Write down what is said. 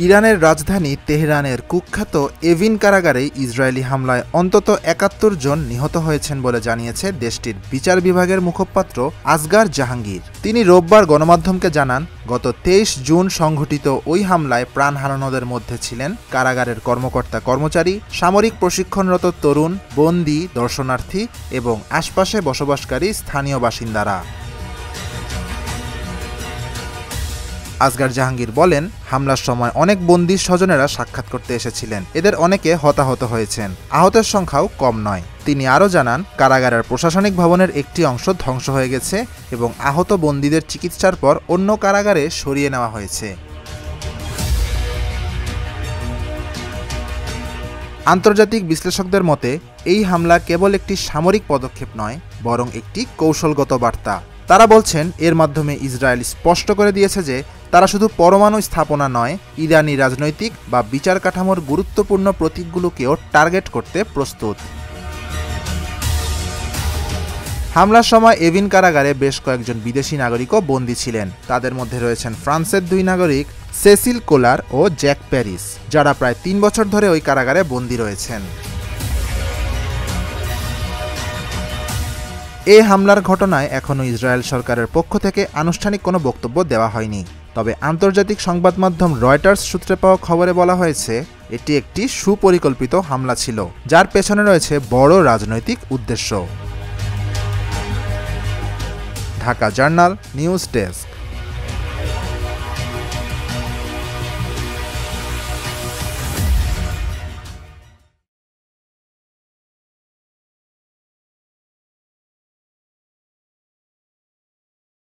ইরানের রাজধানী তেহরানের কুখ্যাত এভিন কারাগারে ইসরায়েলি হামলায় অন্তত ৭১ জন নিহত হয়েছেন বলে জানিয়েছে দেশটির বিচার বিভাগের মুখপাত্র আসগার জাহাঙ্গীর। তিনি রোববার গণমাধ্যমকে জানান, গত ২৩ জুন সংঘটিত ওই হামলায় প্রাণ হারানোদের মধ্যে ছিলেন কারাগারের কর্মকর্তা-কর্মচারী, সামরিক প্রশিক্ষণরত তরুণ, বন্দী, দর্শনার্থী এবং আশপাশে বসবাসকারী স্থানীয় বাসিন্দারা। আসগার জাহাঙ্গীর বলেন, হামলার সময় অনেক বন্দী স্বজনেরা সাক্ষাৎ করতে এসেছিলেন। এদের অনেকে হতাহত হয়েছেন। আহতের সংখ্যাও কম নয়। তিনি আরও জানান, কারাগারের প্রশাসনিক ভবনের একটি অংশ ধ্বংস হয়ে গেছে এবং আহত বন্দীদের চিকিৎসার পর অন্য কারাগারে সরিয়ে নেওয়া হয়েছে। আন্তর্জাতিক বিশ্লেষকদের মতে, এই হামলা কেবল একটি সামরিক পদক্ষেপ নয়, বরং একটি কৌশলগত বার্তা। তারা বলছেন, এর মাধ্যমে ইসরায়েল স্পষ্ট করে দিয়েছে যে তারা শুধু পরমাণু স্থাপনা নয়, ইরানি রাজনৈতিক বা বিচার কাঠামোর গুরুত্বপূর্ণ প্রতীকগুলোকেও টার্গেট করতে প্রস্তুত। হামলার সময় এভিন কারাগারে বেশ কয়েকজন বিদেশি নাগরিকও বন্দী ছিলেন। তাদের মধ্যে রয়েছেন ফ্রান্সের ২ নাগরিক সেসিল কোলার ও জ্যাক প্যারিস, যারা প্রায় ৩ বছর ধরে ওই কারাগারে বন্দী রয়েছেন। এই হামলার ঘটনায় এখনও ইসরায়েল সরকারের পক্ষ থেকে আনুষ্ঠানিক কোনো বক্তব্য দেওয়া হয়নি। তবে আন্তর্জাতিক সংবাদ মাধ্যম রয়টার্স সূত্রে পাওয়া খবরে বলা হয়েছে, এটি একটি সুপরিকল্পিত হামলা ছিল, যার পেছনে রয়েছে বড় রাজনৈতিক উদ্দেশ্য। Dhaka journal news desk.